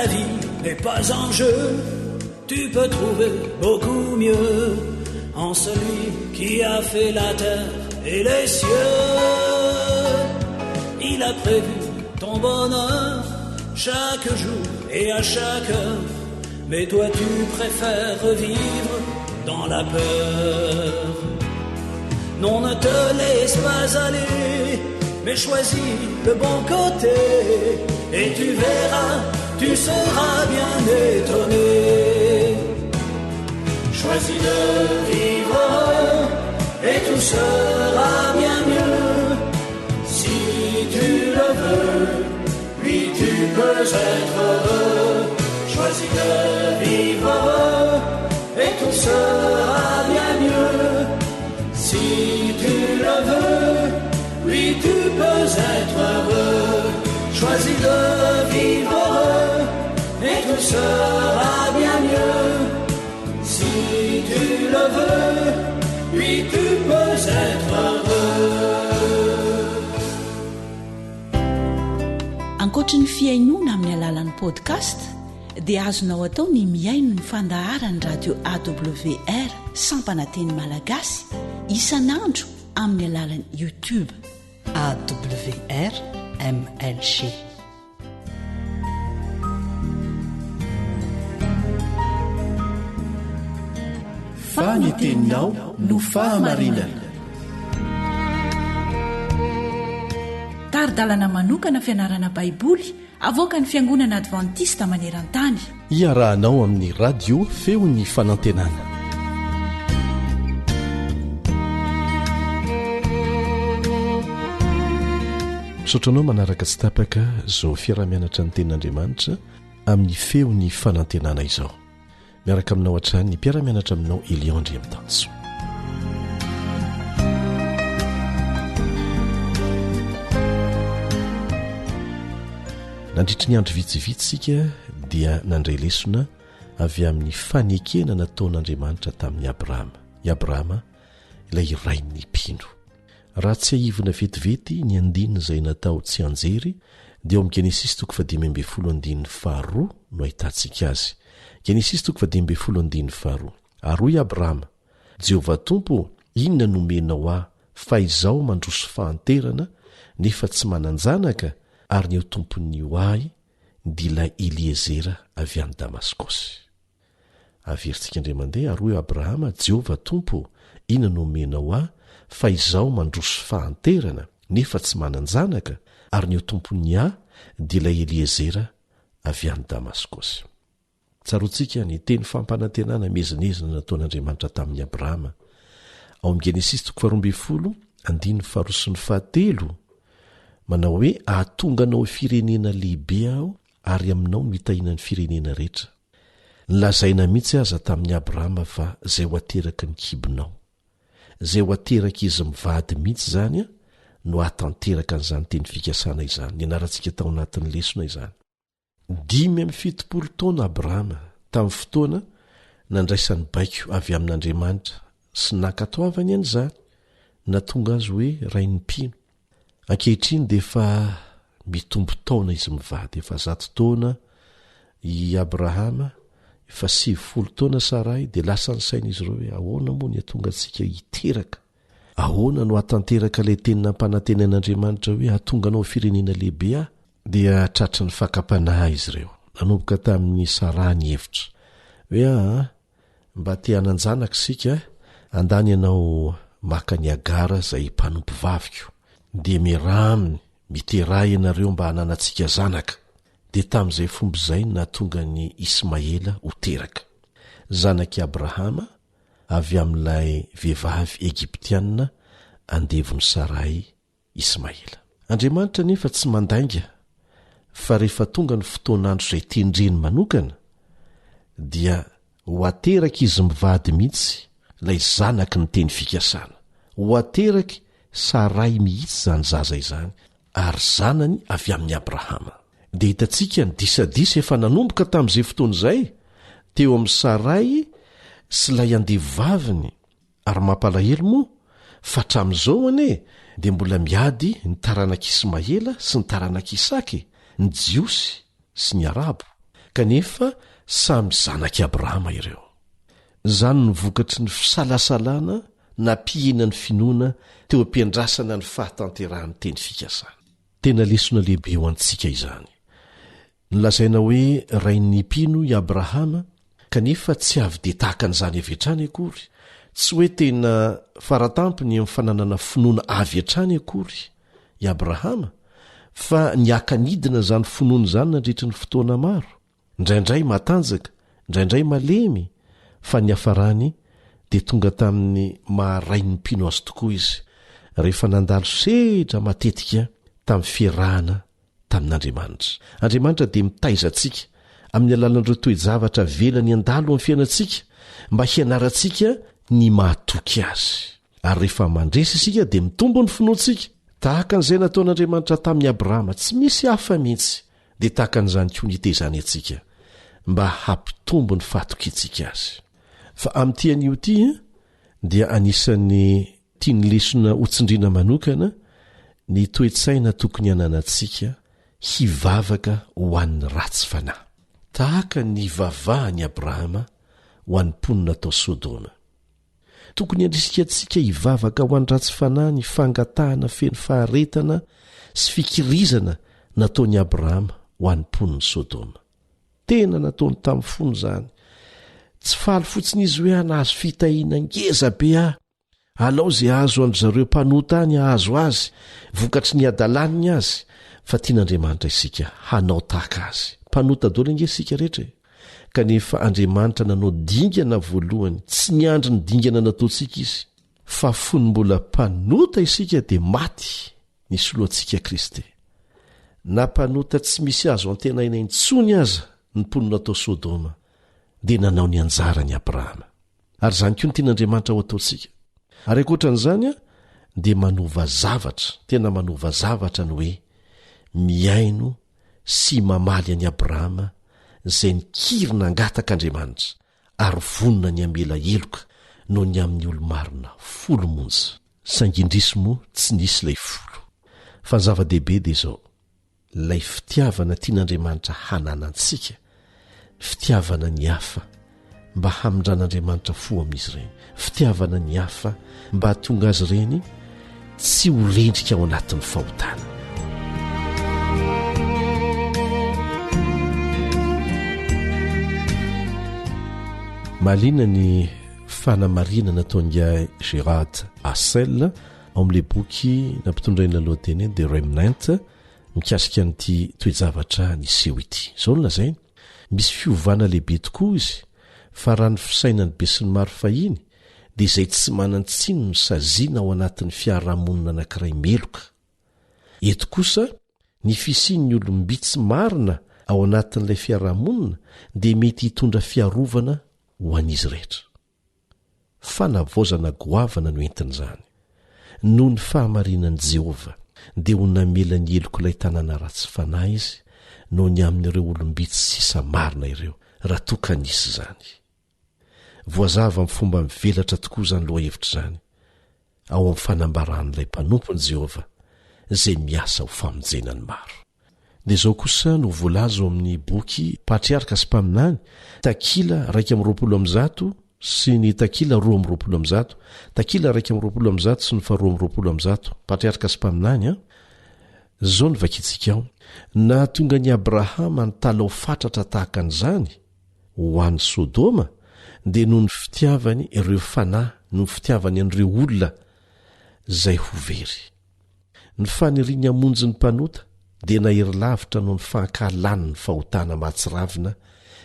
la vie n'est pas un jeu, tu peux trouver beaucoup mieux en celui qui a fait la terre et les cieux. Il a prévu ton bonheur chaque jour et à chaque heure, mais toi tu préfères vivre dans la peur. Non, ne te laisse pas aller, mais choisis le bon côté, et tu verras, tu seras bien étonné. Choisis de vivre et tout sera bien mieux. Si tu le veux, oui tu peux être heureux. Choisis de vivre et tout sera bien mieux. Si tu le veux, oui tu peux être heureux. Choisis de vivre heureux et tout sera bien mieux. Si tu le veux, oui tu peux être heureux. Ankoatra ny fiainoana amin'ny alalan'ny podcast dia azonao atao ny miaino ny fandaharany radio AWR sampananteny malagasy isan'andro amin'ny alalan'ny YouTube AWR MLG. Faniteninao no fahamarinana. Taridalana manokana fianarana baiboly avoaka ny fiangonana advantista maneran-tany. Iarahanao amin'ny radio feon'ny fanantenana. Sotranao manaraka tsy tapaka izao fiarah-mianatra ny tenin'Andriamanitra amin'ny feon'ny fanantenana izao. Miaraka aminao hatrany ny mpiara-mianatra aminao Eliandry Mitanso. Nandritry ny andro vitsivitsika dia nandray lesona avy amin'ny fanekena nataon'Andriamanitra tamin'ny Abrahama. I Abrahama ilay irain'ny mpino. Raha tsy haivina vetivety ny andinina izay natao tsy anjery dia ao amin'ny Genesis 12:12 no ahitantsika azy. Genesis 12:12. Aroy Abrahama, Jehovah Tompo, inona nomenao aho fa izaho mandroso fahanterana nefa tsy mananjanaka, ary ny eo tompony io ahy dia Eliezera avy any Damaskosy. Averintsika indray mandeha. Aroy Abrahama, Jehovah Tompo, inona nomenao aho fa izaho mandroso fahanterana nefa tsy mananjanaka, ary ny eo tompony ahy dia Eliezera avy any Damaskosy. Tsaroantsika ny teny fampanantenana mezinezina nataon'Andriamanitra tamin'ny Abrahama. Ao amin'ny Genesis 12:1-3 manao hoe, ahatonga anao firenena lehibe aho ary aminao no hitahina ny firenena rehetra. Nilazaina mihitsy aza tamin'ny Abrahama fa izay ho ateraka ny kibonao. Izay ho ateraka izy mivady mihitsy izany no ahatanteraka an'izany teny fikasana izany. Ny anarantsika tao anatin'ny lesona izany. 570 taona Abrahama tamin'ny fotoana nandraisany baiko avy amin'Andriamanitra sy nankatoavany an'izany natonga azy hoe rain'ny mpino. Ankehitriny dia efa mitombo taona izy mivady, efa 100 taona i Abrahama, efa 70 taona Sarai, dia lasa ny sain'izy ireo hoe ahoana moa ny atonga antsika hiteraka? Ahoana no hatanteraka ilay teny nampanantenan'Andriamanitra hoe hatonga anao firenena lehibe aho? Dia tratry ny fakapanahy izy ireo. Nanomboka tamin'ny Sara ny hevitra hoe mba te hananjanaka sika, andany ianao maka ny Agara izay mpanompo vaviko, dia miraminy miteraha ianareo mba hananantsika zanaka. Dia tamin'izay fomba izay natonga ny Ismaela ho teraka, zanaky Abrahama avy amin'ilay vehivavy Egiptianina andevony Sarai Ismaela. Andriamanitra nefa tsy mandainga fa rehefa tonga ny fotoan'andro izay tendreny manokana dia ho ateraka izy mivady mihitsy ilay zanaky ny teny fikasana. Ho ateraky Sarai mihitsy izany zaza izany, ary zanany avy amin'ny Abrahama. Dia hitantsika ny disadisa efa nanomboka tamin'izay fotoana izay teo amin'ny Sarai sy ilay andevovaviny, ary mampalahelo moa fa hatramin'izao ane dia mbola miady ny taranak'Ismaela sy ny taranak'Isaka, ny Jiosy sy ny Arabo. kanefa samy zanaky abrahama ireo. Zany no vokatry ny fisalasalana na mpihena ny finoana teo ampiandrasana ny fahatanterahany teny fikasana. Tena lesona lehibe eo antsika izany. Nolazaina hoe rain'ny mpino i abrahama, kanefa tsy avy de tahaka an'izany avy hatrany akory. Tsy hoe tena faratampony amin'ny fananana finoana avy hatrany akory i abrahama, fa niakanidina zany finoana zany nandritra ny fotoana maro, indraindray matanjaka, indraindray malemy, fa ny hafarany dia tonga tamin'ny maharain'ny mpino azy tokoa izy rehefa nandalo sedra matetika tamin'ny fiarahana tamin'Andriamanitra. Andriamanitra dia mitaiza antsika amin'ny alalan'ireo toe-javatra velany andalo amin'ny fiainantsika mba hianarantsika ny mahatoky azy. Ary rehefa mandresy isika dia mitombo ny finoantsika tahaka an'izay nataon'Andriamanitra tamin'ny Abrahama, tsy misy hafa mihitsy, dia tahaka an'izany koa nitezany antsika mba hampitombo ny fahatokintsika azy. Fa amin'ity anio ity dia anisan'ny tiany lesona hotsindriana manokana ny toe-tsaina tokony hananantsika hivavaka ho an'ny ratsy fanahy, tahaka ny vavahany Abrahama ho an'ny mponina tao Sodoma. Tokony handrisika antsika hivavaka ho an'ny ratsy fanahy ny fangatahana feno faharetana sy fikirizana nataony Abrahama ho an'ny mponiny Sodoma. Tena nataony tamin'ny fony zany. Tsy faly fotsiny izy hoe nahazo fitahiana ngeza be alao zay azo andry zareo mpanotany ahazo azy vokatry ny adalaniny azy, fa tian'Andriamanitra isika hanao tahaka azy. Mpanota daholo ange isika rehetra, kanefa Andriamanitra nanao dingana voalohany, tsy niandry ny dingana nataontsika izy, fa fony mbola mpanota isika dia maty nisoloantsika Kristy. Na mpanota tsy misy azo antenaina intsony aza ny mponina tao Sodoma dia nanao ny anjarany Abrahama. Ary zany koa ny tian'Andriamanitra ho ataontsika. Ary ankoatran'izany dia manova zavatra, tena manova zavatra ny hoe miaino sy mamaly any Abrahama izay nikirina angatak'Andriamanitra ary vonona ny amela eloka noho ny amin'ny olo-marina 10 monja. Sangindrisy moa tsy nisy ilay 10. Fa ny zava-dehibe dia izao, ilay fitiavana tian'Andriamanitra hananantsika, fitiavana ny hafa mba hamindran'Andriamanitra fo amin'izy ireny, fitiavana ny hafa mba hatonga azy ireny tsy ho rendrika ao anatin'ny fahotana. Malina ny fanamarina nataon'ga Gérard Hassel ao amin'ilay boky nampitondrainy alohateny The Remnant mikasika an'ity toe-javatra niseho ity. Izao no lazainy, misy fiovana lehibe tokoa izy, fa raha ny fisainany be sy ny maro fahiny dia izay tsy manan-tsino ny saziana ao anatin'ny fiarahamonina anankiray meloka. Eto kosa ny fisian'ny olombitsy marina ao anatin'ilay fiarahamonina dia mety hitondra fiarovana ho an'izy rehetra. Fanavaozana goavana no entin'izany. Noho ny fahamarinan'i Jehova dia ho namela ny eloko ilay tanàna ratsy fanahy izy noho ny amin'ireo olombitsy sisa marina ireo raha toka nisy izany. Voazava amin'ny fomba mivelatra tokoa izany loha hevitra izany ao amin'ny fanambaran'ilay mpanompony Jehova izay miasa ho famonjenany maro. Dia izao kosa no voalaza ao amin'ny boky Patriarika sy Mpaminany, takila 2:20 sy ny takila 2:20, takila 2:20 sy ny 2:20, Patriarika sy Mpaminany. Zao ny vakitsika ao, na tonga ny Abrahama ny talao fatratra tahaka an'izany ho an'ny Sodoma dia noho ny fitiavany ireo fanahy, noho ny fitiavany an'ireo olona izay ho very. Ny faniriany hamonjy ny mpanota dia nahery lavitra noho ny fankalany ny fahotana mahatsiravina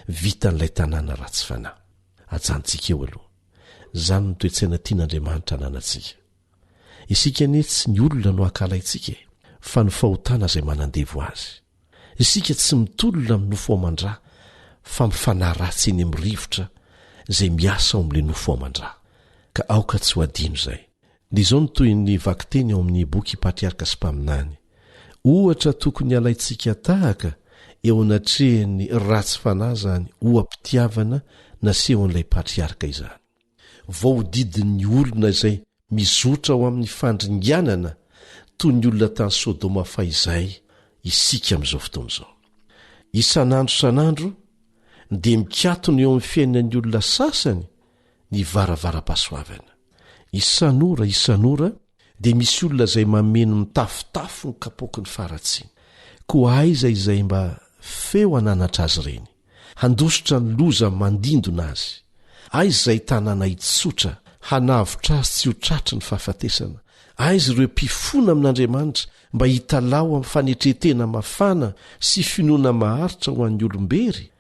vitan'ilay tanàna ratsy fanahy. Ajantsika eo aloha, izany no toe-tsaina tian'Andriamanitra hananantsika. Isika anie tsy ny olona no ankalaintsika, fa ny fahotana izay manandevo azy. Isika tsy mitolona amin'ny nofo amandrà, fa mifanahy ratsy eny amin'ny rivotra izay miasa ao amin'ilay nofo amandrà. Ka aoka tsy ho adino izay. Dia izao no toy ny vakiteny ao amin'ny boky Patriarika sy Mpaminany. Ohatra tokony alaintsika tahaka eo anatrehany ratsy fanahy izany ho ampitiavana nasehon'ilay patriarika izany. Vao didin'ny olona izay mizotra ao amin'ny fandringanana toy ny olona tany Sodoma fahizay isika amin'izao fotoana izao. Isan'andro san'andro dia mikatony eo amin'ny fiainan'ny olona sasany ny varavara-pahasoavana. Isanora dia misy olona izay mameno mitafotafo ny kapoky ny faratsiany, koa aiza izay mba feo ananatra azy ireny, handositra ny loza mandindona azy. Aiza izay tanàna hitsotra hanavotra azy tsy ho tratry ny fahafatesana. Aiza ireo mpifona amin'Andriamanitra mba hitalao amin'ny fanetretena mafana sy finoana maharitra ho an'ny olombery.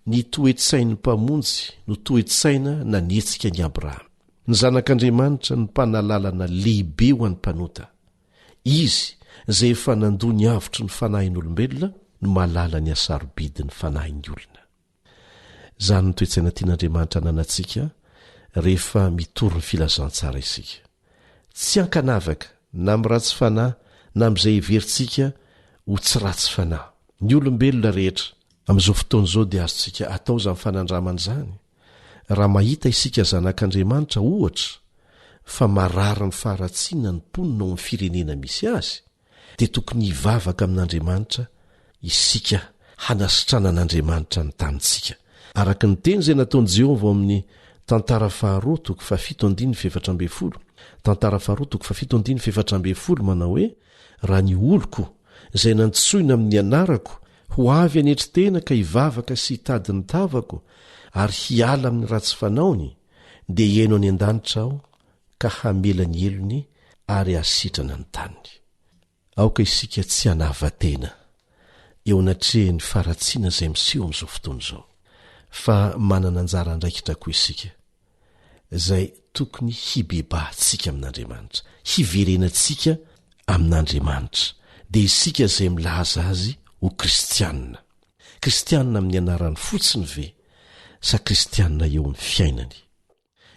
Ny toetsain'ny mpamonjy no toetsaina na nietsika ny Abrahama. Ny zanak'Andriamanitra ny mpanalalana lehibe ho an'ny mpanota. Izy izay efa nandony avotry ny fanahin'olombelona no malala ny asarobidi ny fanahin'ny olona. Zany ny toetsaina tian'Andriamanitra nanantsika rehefa mitory ny filazantsara isika. Tsy hankanavaka na amin'ny ratsy fanahy na amin'izay heverintsika ho tsy ratsy fanahy. Ny olombelona rehetra amin'izao fotoan'izao dia azontsika atao izany fanandramana izany. Raha mahita isika zanak'Andriamanitra ohatra fa marary ny faharatsiana ny mponina ao amin'ny firenena misy azy, dia tokony hivavaka amin'Andriamanitra isika hanasitrana an'Andriamanitra ny tanintsika. Araka ny teny izay nataon'i Jehovah ao amin'ny tantara faharoa toko 7:7-12, tantara faharoa toko 7:7-12 manao hoe: raha ny oloko izay nantsoina amin'ny anarako ho avy anetritena ka hivavaka sy hitady ny tavako ary hiala amin'ny ratsy fanaony, dia hiaino any an-danitra aho ka hamela ny elony ary hasitrana ny taniny. Aoka isika tsy hanavatena eo anatrehan'ny faratsiana izay miseho amin'izao fotoana izao, fa manana anjara andraikitra koa isika izay tokony hibebahantsika amin'Andriamanitra, hiverenantsika amin'Andriamanitra, dia isika izay milaza azy ho kristianina. Kristianina amin'ny anarany fotsiny ve, sa kristianina eo amin'ny fiainany?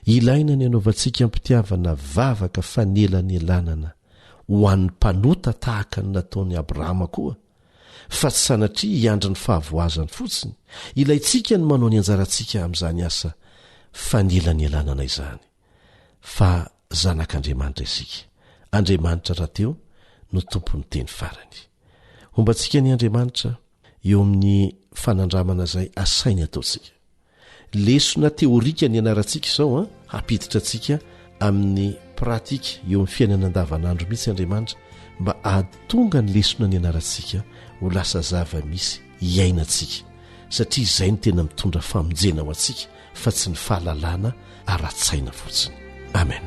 Ilaina ny anaovantsika mpitiavana vavaka fanelanyelanana ho an'ny mpanota tahaka ny nataon'i Abrahama koa, fa tsy sanatria hiandry ny fahavoazany fotsiny. Ilaintsika ny manao ny anjarantsika amin'izany asa fanelanyelanana izany, fa zanak'Andriamanitra isika. Andriamanitra rahateo no tompon'ny teny farany. Hombantsika ny Andriamanitra eo amin'ny fanandramana izay asainy ataontsika. Lesona teorika ny anarantsika izao hampiditra antsika amin'ny pratika eo amin'ny fiainana andavanandro mihitsy Andriamanitra, mba ahatonga ny lesona ny anarantsika ho lasa zava-misy iainantsika, satria izay ny tena mitondra famonjena ho antsika, fa tsy ny fahalalana ara-tsaina fotsiny. Amen.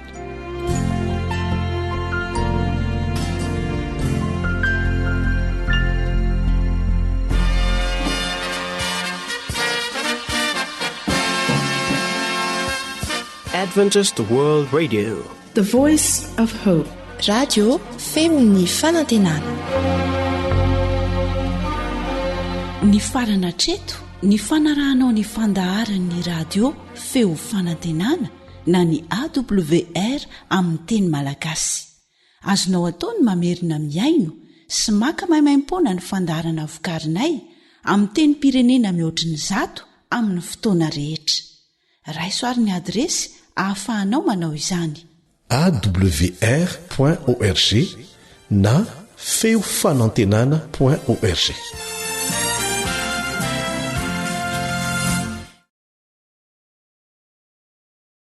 Adventist World Radio, the voice of hope. Radio Femon'ny Fanantenana. Ny farana treto, ny fanarahanao ny fandaharan'ny radio Feo Fanantenana na ny AWR amin'ny teny Malagasy. Azonao ataony mamerina miaino sy maka maimaimpoana ny fandaharana vokarinay amin'ny teny pirenena mihoatriny 100 amin'ny fotoana rehetra. Raisoaryn'ny adresy ahafahanao manao izany: awr.org na feofanantenana.org.